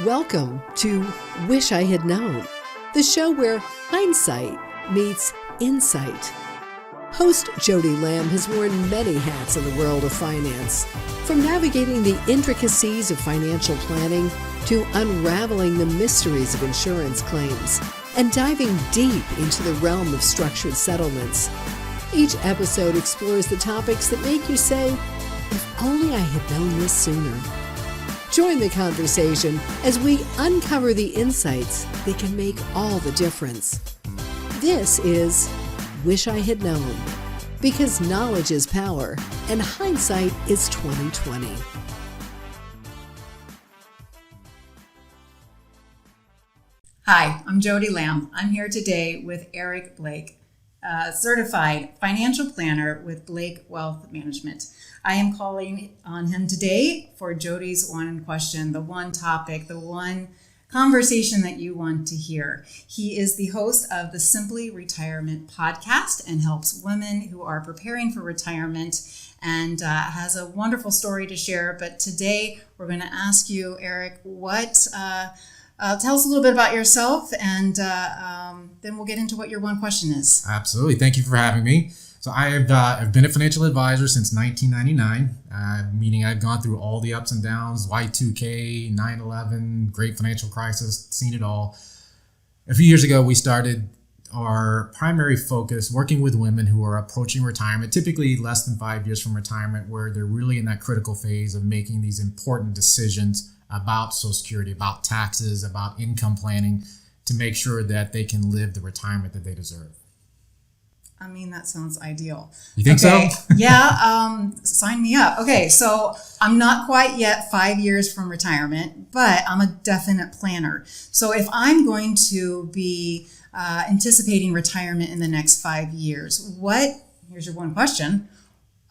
Welcome to Wish I Had Known, the show where hindsight meets insight. Host Jody Lamb has worn many hats in the world of finance, from navigating the intricacies of financial planning to unraveling the mysteries of insurance claims and diving deep into the realm of structured settlements. Each episode explores the topics that make you say, if only I had known this sooner. Join the conversation as we uncover the insights that can make all the difference. This is Wish I Had Known, because knowledge is power and hindsight is 20/20. Hi, I'm Jody Lamb. I'm here today with Eric Blake, a certified financial planner with Blake Wealth Management. I am calling on him today for Jody's one question, the one topic, the one conversation that you want to hear. He is the host of the Simply Retirement podcast and helps women who are preparing for retirement and has a wonderful story to share. But today we're going to ask you, Eric, tell us a little bit about yourself, and then we'll get into what your one question is. Absolutely. Thank you for having me. So I've been a financial advisor since 1999, meaning I've gone through all the ups and downs, Y2K, 9/11, great financial crisis, seen it all. A few years ago, we started our primary focus working with women who are approaching retirement, typically less than 5 years from retirement, where they're really in that critical phase of making these important decisions about Social Security, about taxes, about income planning, to make sure that they can live the retirement that they deserve. I mean, that sounds ideal. You think so? Yeah, sign me up. Okay, so I'm not quite yet 5 years from retirement, but I'm a definite planner. So if I'm going to be anticipating retirement in the next 5 years, here's your one question.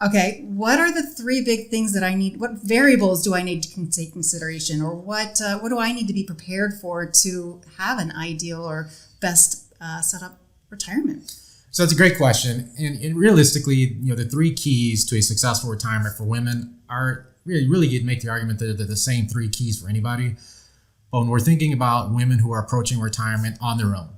Okay, what are the three big things that I need? What variables do I need to take consideration, or what do I need to be prepared for to have an ideal or best set up retirement? So that's a great question. And realistically, the three keys to a successful retirement for women are really you'd make the argument that they're the same three keys for anybody. But when we're thinking about women who are approaching retirement on their own,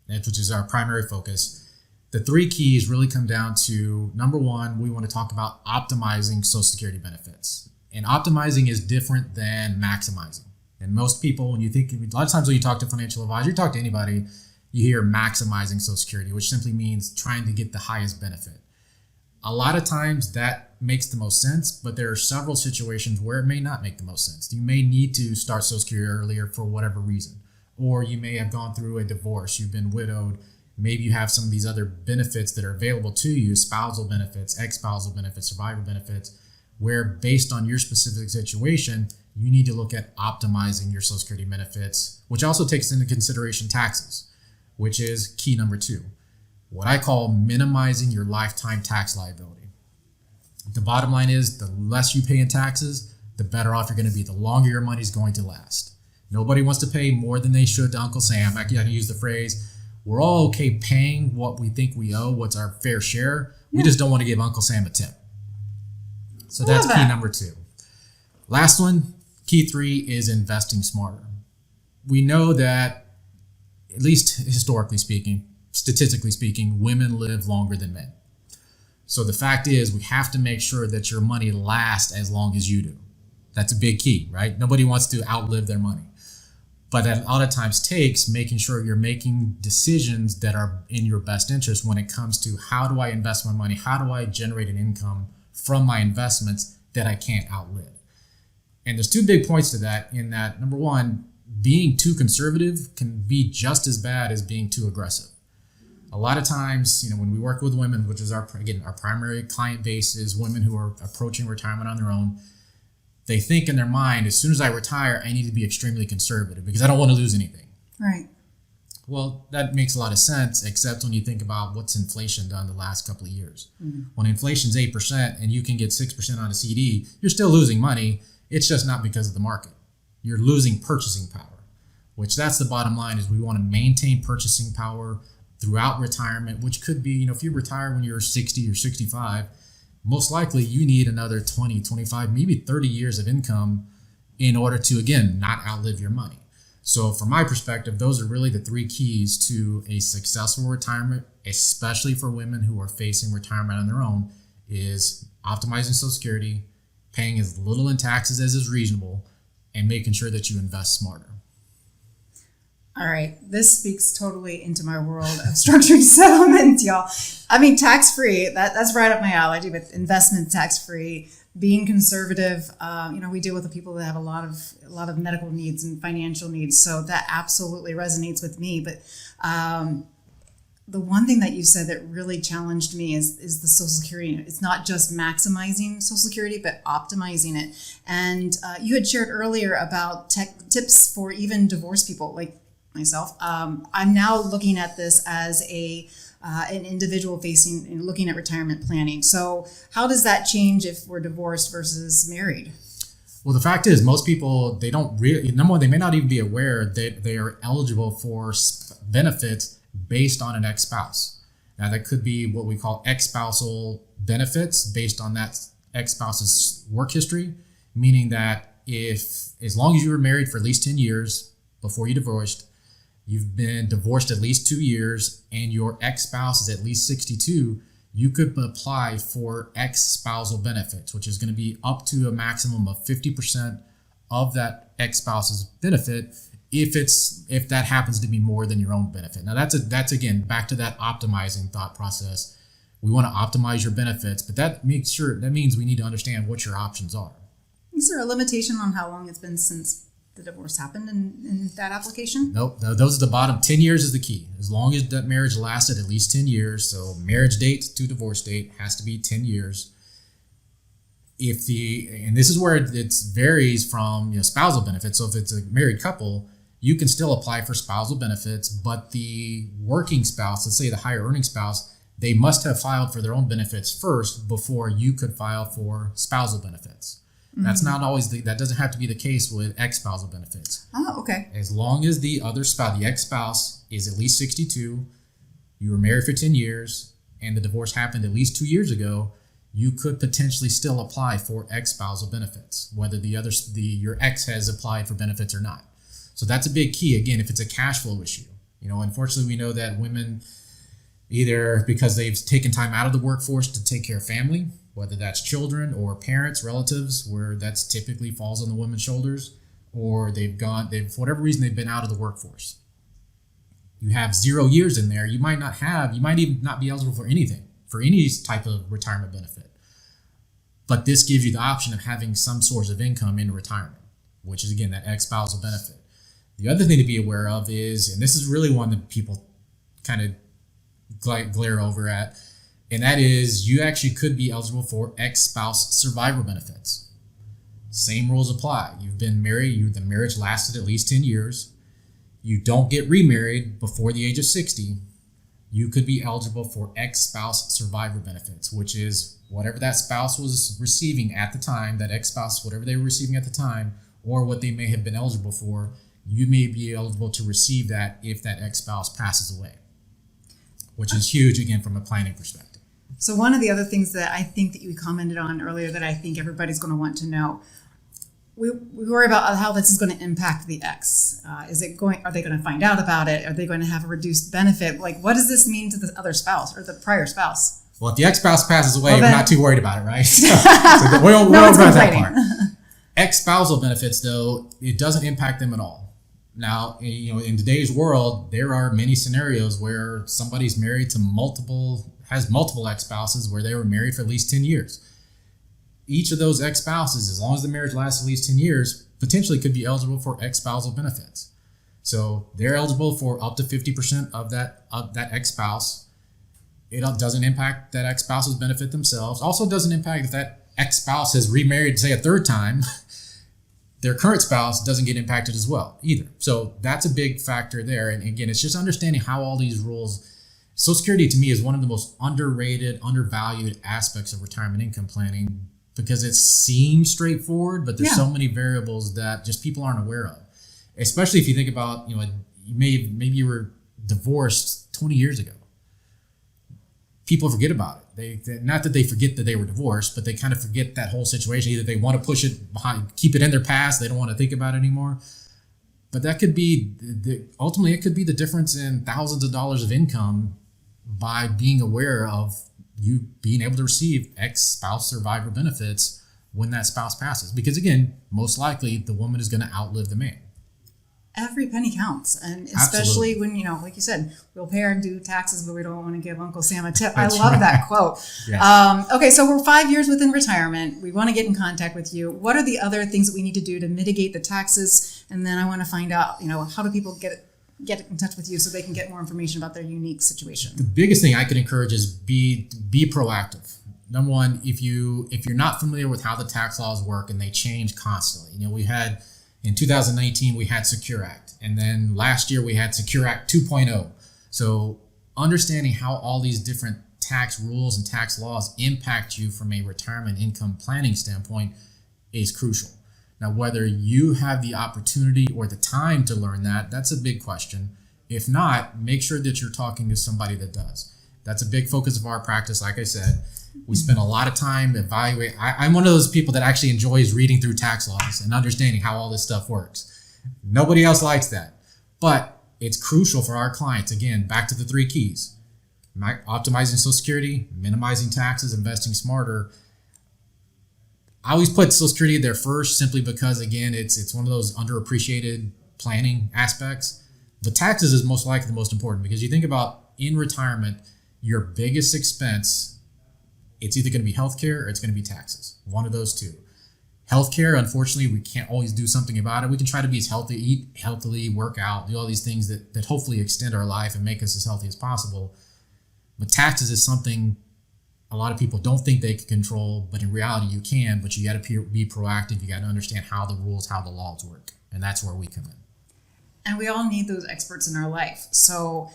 which is our primary focus, the three keys really come down to, number one, we want to talk about optimizing Social Security benefits. And optimizing is different than maximizing. And most people, a lot of times when you talk to a financial advisor, you talk to anybody, you hear maximizing Social Security, which simply means trying to get the highest benefit. A lot of times that makes the most sense, but there are several situations where it may not make the most sense. You may need to start Social Security earlier for whatever reason, or you may have gone through a divorce, you've been widowed, maybe you have some of these other benefits that are available to you, spousal benefits, ex-spousal benefits, survivor benefits, where based on your specific situation, you need to look at optimizing your Social Security benefits, which also takes into consideration taxes, which is key number two, what I call minimizing your lifetime tax liability. The bottom line is the less you pay in taxes, the better off you're going to be, the longer your money's going to last. Nobody wants to pay more than they should to Uncle Sam. I can use the phrase, we're all okay paying what we think we owe, what's our fair share. We just don't want to give Uncle Sam a tip. So that's key number two. Last one, key three, is investing smarter. We know that, at least historically speaking, statistically speaking, women live longer than men. So the fact is, we have to make sure that your money lasts as long as you do. That's a big key, right? Nobody wants to outlive their money. But that a lot of times takes making sure you're making decisions that are in your best interest when it comes to, how do I invest my money? How do I generate an income from my investments that I can't outlive? And there's two big points to that, in that, number one, being too conservative can be just as bad as being too aggressive. A lot of times, when we work with women, which is our primary client base is women who are approaching retirement on their own, they think in their mind, as soon as I retire, I need to be extremely conservative because I don't want to lose anything. Right. Well, that makes a lot of sense, except when you think about what's inflation done the last couple of years. Mm-hmm. When inflation's 8% and you can get 6% on a CD, you're still losing money. It's just not because of the market. You're losing purchasing power, which that's the bottom line, is we want to maintain purchasing power throughout retirement, which could be, if you retire when you're 60 or 65, most likely you need another 20, 25, maybe 30 years of income in order to, again, not outlive your money. So from my perspective, those are really the three keys to a successful retirement, especially for women who are facing retirement on their own, is optimizing Social Security, paying as little in taxes as is reasonable, and making sure that you invest smarter. All right, this speaks totally into my world of structured settlement, y'all. I mean, tax-free, that's right up my alley, with investment tax-free, being conservative. We deal with the people that have a lot of medical needs and financial needs, so that absolutely resonates with me. But the one thing that you said that really challenged me is the Social Security. It's not just maximizing Social Security, but optimizing it. And you had shared earlier about tips for even divorced people like myself. I'm now looking at this as an individual facing and looking at retirement planning. So how does that change if we're divorced versus married? Well, the fact is, most people, they don't really, number one, they may not even be aware that they are eligible for benefits based on an ex-spouse. Now, that could be what we call ex-spousal benefits based on that ex-spouse's work history, meaning that as long as you were married for at least 10 years before you divorced, you've been divorced at least 2 years, and your ex-spouse is at least 62, you could apply for ex-spousal benefits, which is going to be up to a maximum of 50% of that ex-spouse's benefit if that happens to be more than your own benefit. Now, that's again, back to that optimizing thought process. We want to optimize your benefits, but that means we need to understand what your options are. Is there a limitation on how long it's been since the divorce happened in that application? Nope. Those are the bottom. 10 years is the key. As long as that marriage lasted at least 10 years, so marriage date to divorce date has to be 10 years. And this is where it varies from spousal benefits. So if it's a married couple, you can still apply for spousal benefits, but the working spouse, let's say the higher earning spouse, they must have filed for their own benefits first before you could file for spousal benefits. Mm-hmm. That's not always that doesn't have to be the case with ex-spousal benefits. Oh, okay. As long as the other spouse, the ex-spouse, is at least 62, you were married for 10 years, and the divorce happened at least 2 years ago, you could potentially still apply for ex-spousal benefits, whether your ex has applied for benefits or not. So that's a big key, again, if it's a cash flow issue. Unfortunately, we know that women, either because they've taken time out of the workforce to take care of family, whether that's children or parents, relatives, where that's typically falls on the woman's shoulders, or they've for whatever reason, they've been out of the workforce. You have 0 years in there, you might even not be eligible for anything, for any type of retirement benefit. But this gives you the option of having some source of income in retirement, which is, again, that ex-spousal benefit. The other thing to be aware of is, and this is really one that people kind of glare over at, and that is you actually could be eligible for ex-spouse survivor benefits. Same rules apply. You've been married, the marriage lasted at least 10 years. You don't get remarried before the age of 60. You could be eligible for ex-spouse survivor benefits, which is whatever that spouse was receiving at the time, that ex-spouse, whatever they were receiving at the time, or what they may have been eligible for, you may be eligible to receive that if that ex-spouse passes away, which is huge, again, from a planning perspective. So one of the other things that I think that you commented on earlier that I think everybody's going to want to know, we worry about how this is going to impact the ex. Are they going to find out about it? Are they going to have a reduced benefit? Like, what does this mean to the other spouse or the prior spouse? Well, if the ex-spouse passes away, we're not too worried about it, right? So we don't no worry one's about that complaining. part. Ex-spousal benefits, though, it doesn't impact them at all. Now, in today's world, there are many scenarios where somebody's married to has multiple ex-spouses where they were married for at least 10 years. Each of those ex-spouses, as long as the marriage lasts at least 10 years, potentially could be eligible for ex-spousal benefits. So they're eligible for up to 50% of that ex-spouse. It doesn't impact that ex-spouse's benefit themselves. Also doesn't impact if that ex-spouse has remarried, say, a third time. Their current spouse doesn't get impacted as well either. So that's a big factor there. And again, it's just understanding how all these rules, Social Security to me is one of the most underrated, undervalued aspects of retirement income planning because it seems straightforward, but there's so many variables that just people aren't aware of. Especially if you think about, maybe you were divorced 20 years ago. people forget about it. They not that they forget that they were divorced, but they kind of forget that whole situation. Either they want to push it behind, keep it in their past. They don't want to think about it anymore. But that could be, ultimately, it could be the difference in thousands of dollars of income by being aware of you being able to receive ex-spouse survivor benefits when that spouse passes. Because again, most likely the woman is going to outlive the man. Every penny counts. And especially when, like you said, we'll pay our due taxes, but we don't want to give Uncle Sam a tip. That's I love right. that quote. Yes. Okay, so we're 5 years within retirement. We want to get in contact with you. What are the other things that we need to do to mitigate the taxes? And then I want to find out, how do people get in touch with you so they can get more information about their unique situation? The biggest thing I could encourage is be proactive. Number one, if you're not familiar with how the tax laws work and they change constantly, we had in 2019 we had Secure Act, and then last year we had Secure Act 2.0. So understanding how all these different tax rules and tax laws impact you from a retirement income planning standpoint is crucial. Now, whether you have the opportunity or the time to learn that's a big question. If not, make sure that you're talking to somebody that does. That's a big focus of our practice. Like I said, we spend a lot of time evaluating. I'm one of those people that actually enjoys reading through tax laws and understanding how all this stuff works. Nobody else likes that. But it's crucial for our clients. Again, back to the 3 keys. Optimizing Social Security, minimizing taxes, investing smarter. I always put Social Security there first simply because, again, it's one of those underappreciated planning aspects. The taxes is most likely the most important because you think about in retirement, your biggest expense, it's either going to be healthcare or it's going to be taxes. One of those two. Healthcare, unfortunately, we can't always do something about it. We can try to be as healthy, eat healthily, work out, do all these things that hopefully extend our life and make us as healthy as possible. But taxes is something a lot of people don't think they can control, but in reality you can, but you got to be proactive. You got to understand how the rules, how the laws work. And that's where we come in. And we all need those experts in our life. So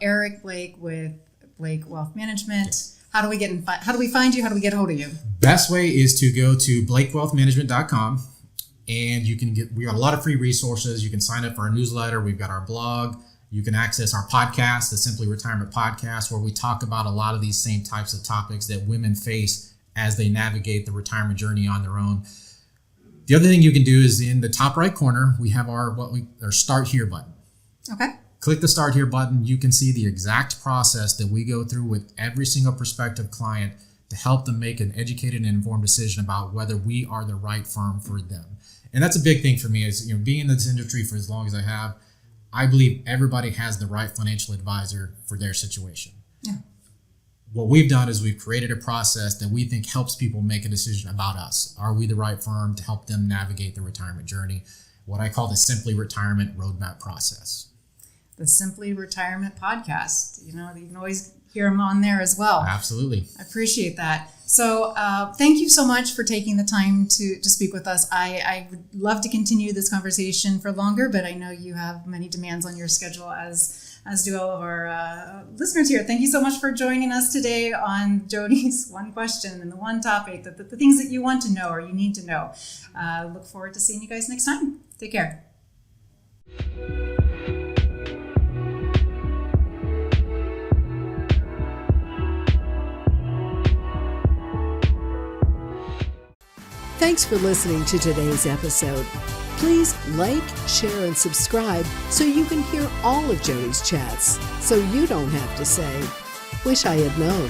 Eric Blake with Blake Wealth Management. Yes. How do we find you? How do we get a hold of you? Best way is to go to blakewealthmanagement.com, and we got a lot of free resources. You can sign up for our newsletter. We've got our blog. You can access our podcast, the Simply Retirement Podcast, where we talk about a lot of these same types of topics that women face as they navigate the retirement journey on their own. The other thing you can do is in the top right corner, we have our Start Here button. Okay. Click the Start Here button. You can see the exact process that we go through with every single prospective client to help them make an educated and informed decision about whether we are the right firm for them. And that's a big thing for me is, being in this industry for as long as I have, I believe everybody has the right financial advisor for their situation. Yeah. What we've done is we've created a process that we think helps people make a decision about us. Are we the right firm to help them navigate the retirement journey? What I call the Simply Retirement Roadmap process. The Simply Retirement Podcast. You can always hear them on there as well. Absolutely. I appreciate that. So thank you so much for taking the time to speak with us. I would love to continue this conversation for longer, but I know you have many demands on your schedule, as do all of our listeners here. Thank you so much for joining us today on Jody's One Question and the one topic, the things that you want to know or you need to know. Look forward to seeing you guys next time. Take care. Thanks for listening to today's episode. Please like, share, and subscribe so you can hear all of Jody's chats, so you don't have to say, "Wish I had known."